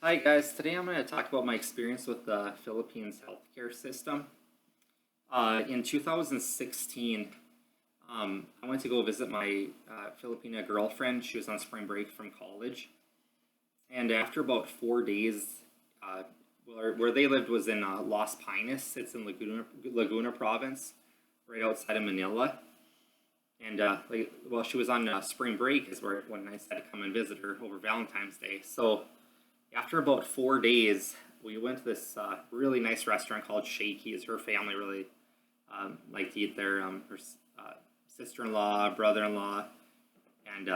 Hi guys, today I'm going to talk about my experience with the Philippines healthcare system. In 2016, I went to go visit my Filipina girlfriend. She was on spring break from college. And after about 4 days, uh, where they lived was in Los Pinos. It's in Laguna province, right outside of Manila. And while she was on spring break is when I decided to come and visit her over Valentine's Day. So after about 4 days, we went to this really nice restaurant called Shakey's. Her family really liked to eat there. Her sister-in-law, brother-in-law, and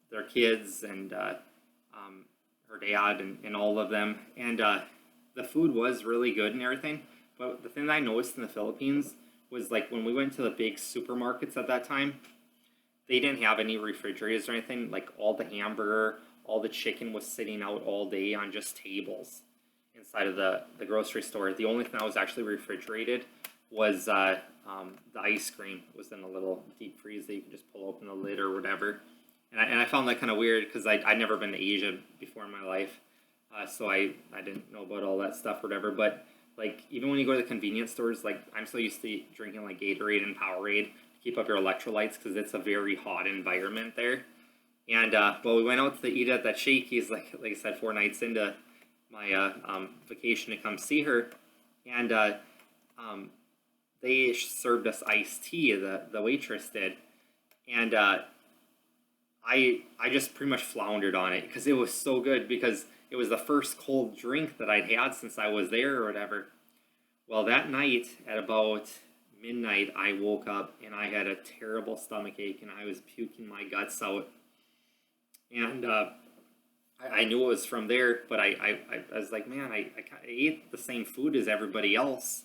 their kids, and her dad, and all of them. And the food was really good and everything. But the thing that I noticed in the Philippines was like when we went to the big supermarkets at that time, they didn't have any refrigerators or anything. Like all the hamburger, all the chicken was sitting out all day on just tables inside of the grocery store. The only thing that was actually refrigerated was the ice cream was in a little deep freeze that you could just pull open the lid or whatever. And I found that kind of weird because I'd never been to Asia before in my life. So I didn't know about all that stuff or whatever. But like even when you go to the convenience stores, like I'm so used to drinking like Gatorade and Powerade to keep up your electrolytes because it's a very hot environment there. And well, we went out to eat at that Shakey's, like I said, 4 nights into my vacation to come see her, and they served us iced tea. The waitress did, and I just pretty much floundered on it because it was so good because it was the first cold drink that I'd had since I was there or whatever. Well, that night at about midnight, I woke up and I had a terrible stomach ache and I was puking my guts out. And I knew it was from there, but I was like, man, I ate the same food as everybody else.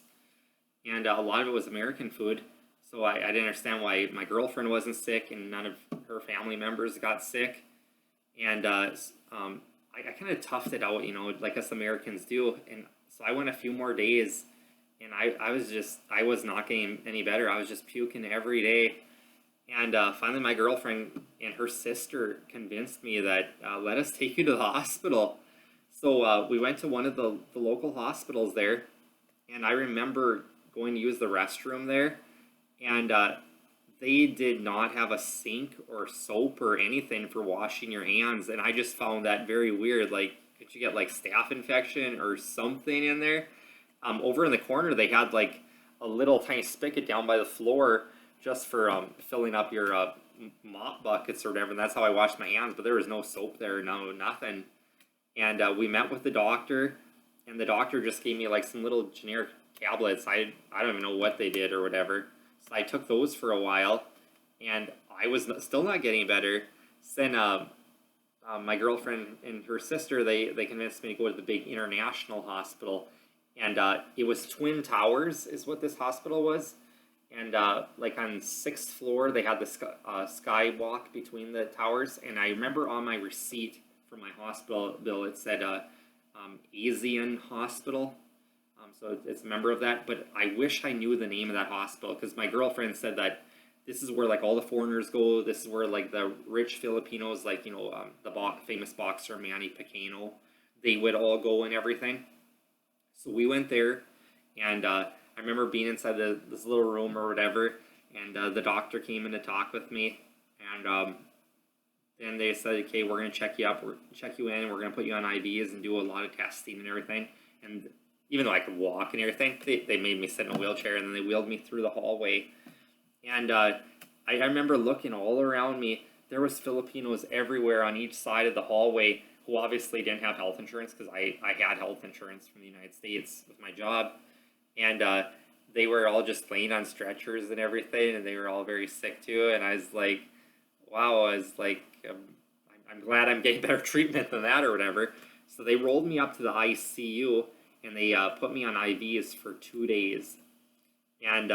And a lot of it was American food. So I didn't understand why my girlfriend wasn't sick and none of her family members got sick. And I kind of toughed it out, like us Americans do. And so I went a few more days and I was not getting any better. I was just puking every day. And finally, my girlfriend and her sister convinced me that let us take you to the hospital. So we went to one of the local hospitals there, and I remember going to use the restroom there, and they did not have a sink or soap or anything for washing your hands, and I just found that very weird. Like, could you get like staph infection or something in there? Over in the corner, they had like a little tiny spigot down by the floor just for filling up your mop buckets or whatever. And that's how I washed my hands. But there was no soap there, no nothing. And we met with the doctor, and the doctor just gave me like some little generic tablets. I don't even know what they did or whatever. So I took those for a while, and I was still not getting better. So then my girlfriend and her sister, they convinced me to go to the big international hospital. And it was Twin Towers is what this hospital was. And like on 6th floor, they had the skywalk between the towers. And I remember on my receipt for my hospital bill, it said Asian Hospital. So it's a member of that. But I wish I knew the name of that hospital because my girlfriend said that this is where like all the foreigners go. This is where like the rich Filipinos, like the famous boxer Manny Pacquiao, they would all go and everything. So we went there, and I remember being inside this little room or whatever, and the doctor came in to talk with me, and then they said, okay, we're going to check you up, check you in, and we're going to put you on IVs and do a lot of testing and everything. And even though I could walk and everything, they made me sit in a wheelchair, and then they wheeled me through the hallway. And I remember looking all around me. There was Filipinos everywhere on each side of the hallway who obviously didn't have health insurance because I had health insurance from the United States with my job. And they were all just laying on stretchers and everything, and they were all very sick too. And I was like, wow, I was like, I'm glad I'm getting better treatment than that or whatever. So they rolled me up to the ICU, and they put me on IVs for 2 days. And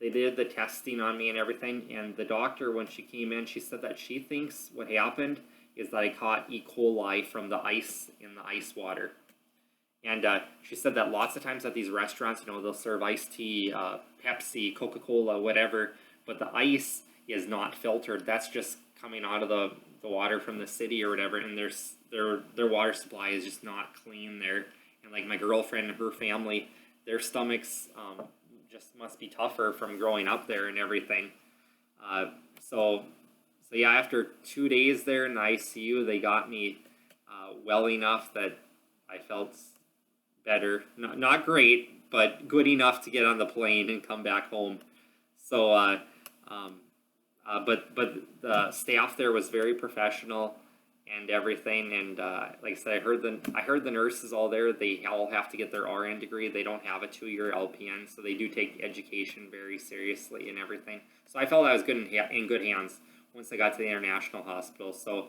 they did the testing on me and everything. And the doctor, when she came in, she said that she thinks what happened is that I caught E. coli from the ice in the ice water. And she said that lots of times at these restaurants, they'll serve iced tea, Pepsi, Coca-Cola, whatever, but the ice is not filtered. That's just coming out of the water from the city or whatever, and their water supply is just not clean there. And like my girlfriend and her family, their stomachs just must be tougher from growing up there and everything. Uh, so so yeah, after 2 days there in the ICU, they got me well enough that I felt better. Not great, but good enough to get on the plane and come back home. So, um, but the staff there was very professional and everything. And like I said, I heard the nurses all there. They all have to get their RN degree. They don't have a 2-year LPN, so they do take education very seriously and everything. So I felt I was good in good hands once I got to the international hospital. So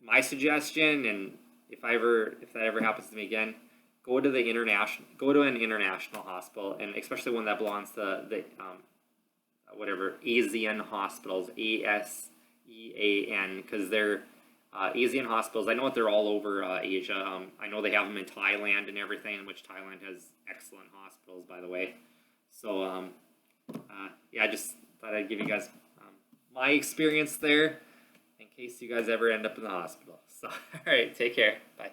my suggestion, and if that ever happens to me again, go to an international hospital, and especially one that belongs to the whatever ASEAN hospitals, ASEAN, because they're ASEAN hospitals. I know that they're all over Asia. I know they have them in Thailand and everything, which Thailand has excellent hospitals, by the way. So yeah, I just thought I'd give you guys my experience there in case you guys ever end up in the hospital. So all right, take care. Bye.